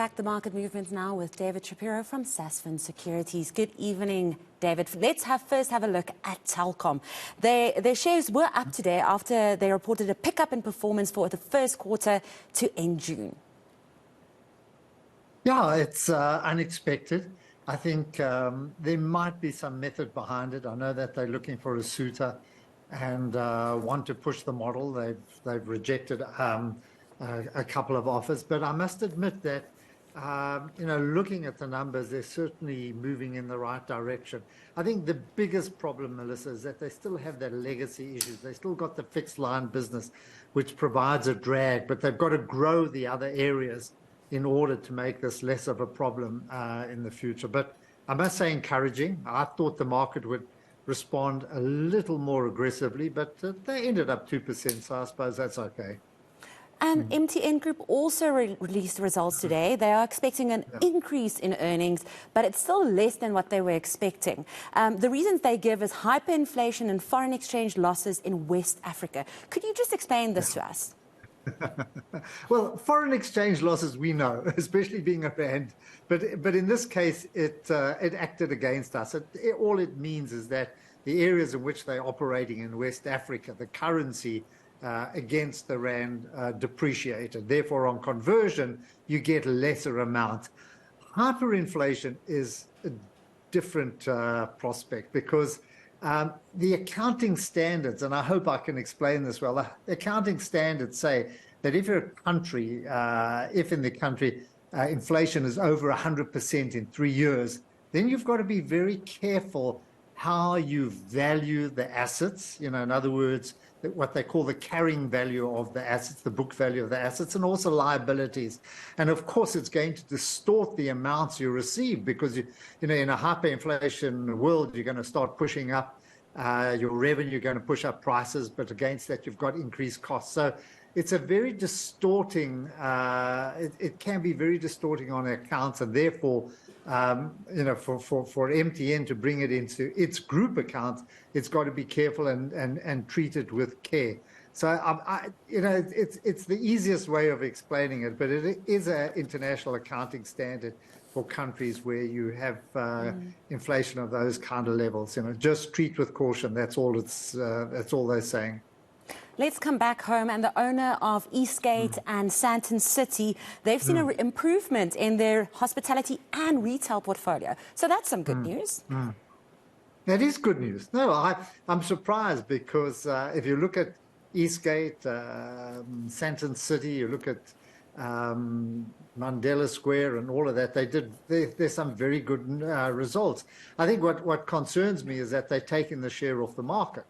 unpack the market movements now with David Shapiro from Sasfin Securities. Good evening, David. Let's first have a look at Telcom. Their shares were up today after they reported a pickup in performance for the first quarter to end June. Yeah, it's unexpected. I think there might be some method behind it. I know that they're looking for a suitor and want to push the model. They've rejected a couple of offers, but I must admit that looking at the numbers, they're certainly moving in the right direction. I think the biggest problem, Melissa, is that they still have their legacy issues. They still got the fixed line business, which provides a drag, but they've got to grow the other areas in order to make this less of a problem in the future. But I must say encouraging. I thought the market would respond a little more aggressively, but they ended up 2%, so I suppose that's okay. And MTN Group also released results today. They are expecting an increase in earnings, but it's still less than what they were expecting. The reasons they give is hyperinflation and foreign exchange losses in West Africa. Could you just explain this to us? Well, foreign exchange losses we know, especially being a rand, but in this case, it acted against us. All it means is that the areas in which they're operating in West Africa, the currency against the rand depreciated. Therefore, on conversion, you get lesser amount. Hyperinflation is a different prospect because the accounting standards, and I hope I can explain this well, the accounting standards say that if a country, if in the country inflation is over 100% in 3 years, then you've got to be very careful how you value the assets. In other words, what they call the carrying value of the assets, the book value of the assets, and also liabilities. And of course, it's going to distort the amounts you receive because, in a hyperinflation world, you're going to start pushing up your revenue, you're going to push up prices, but against that, you've got increased costs. So it's a very distorting, it can be very distorting on accounts, and therefore, for MTN to bring it into its group accounts, it's got to be careful and treat it with care. So it's the easiest way of explaining it, but it is an international accounting standard for countries where you have inflation of those kind of levels. Just treat with caution. That's all they're saying. Let's come back home, and the owner of Eastgate and Sandton City, they've seen an improvement in their hospitality and retail portfolio. So that's some good news. That is good news. No, I'm surprised because if you look at Eastgate, Sandton City, you look at Mandela Square and all of that, there's some very good results. I think what concerns me is that they've taken the share off the market.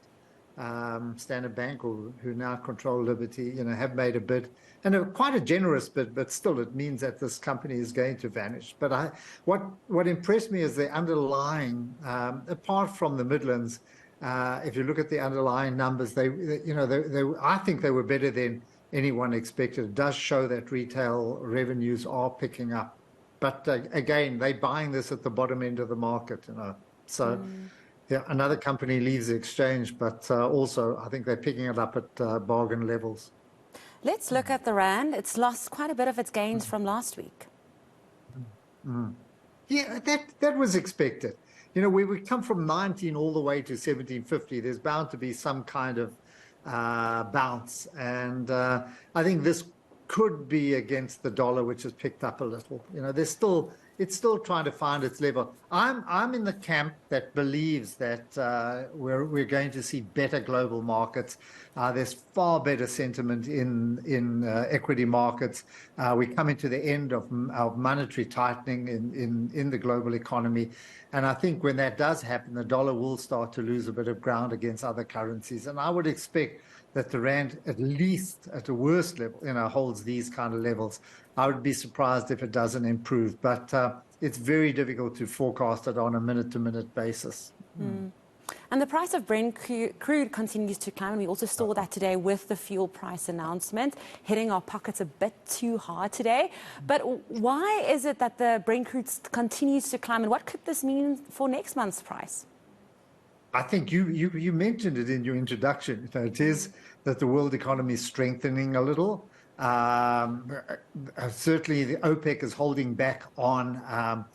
Standard Bank, who now control Liberty, have made a bid, and quite a generous bid, but still it means that this company is going to vanish. But what impressed me is the underlying, apart from the Midlands, if you look at the underlying numbers, I think they were better than anyone expected. It does show that retail revenues are picking up, but again, they're buying this at the bottom end of the market, so. Yeah, another company leaves the exchange, but also I think they're picking it up at bargain levels. Let's look at the rand. It's lost quite a bit of its gains from last week. Yeah, that was expected. We come from 19 all the way to 1750. There's bound to be some kind of bounce, and I think this could be against the dollar, which has picked up a little. It's still trying to find its level. I'm in the camp that believes that we're going to see better global markets. There's far better sentiment in equity markets. We come into the end of monetary tightening in the global economy, and I think when that does happen, the dollar will start to lose a bit of ground against other currencies. And I would expect that the rand, at least at the worst level, holds these kind of levels. I would be surprised if it doesn't improve, but it's very difficult to forecast it on a minute-to-minute basis. And the price of Brent crude continues to climb. We also saw that today with the fuel price announcement, hitting our pockets a bit too hard today. But why is it that the Brent crude continues to climb, and what could this mean for next month's price? I think you mentioned it in your introduction. It is that the world economy is strengthening a little. Certainly, the OPEC is holding back on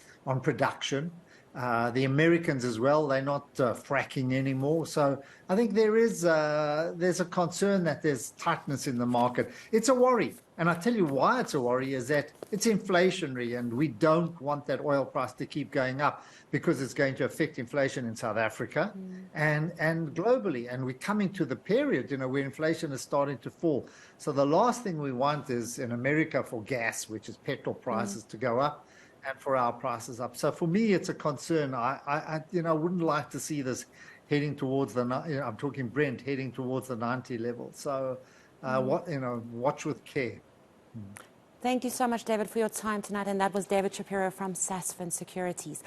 production. The Americans as well, they're not fracking anymore. So I think there's a concern that there's tightness in the market. It's a worry. And I tell you why it's a worry is that it's inflationary, and we don't want that oil price to keep going up because it's going to affect inflation in South Africa and globally. And we're coming to the period, where inflation is starting to fall. So the last thing we want is in America for gas, which is petrol prices, to go up, and for our prices up. So for me, it's a concern. I wouldn't like to see this heading towards the, I'm talking Brent, heading towards the 90 level. So watch with care. Thank you so much, David, for your time tonight. And that was David Shapiro from Sasfin Securities.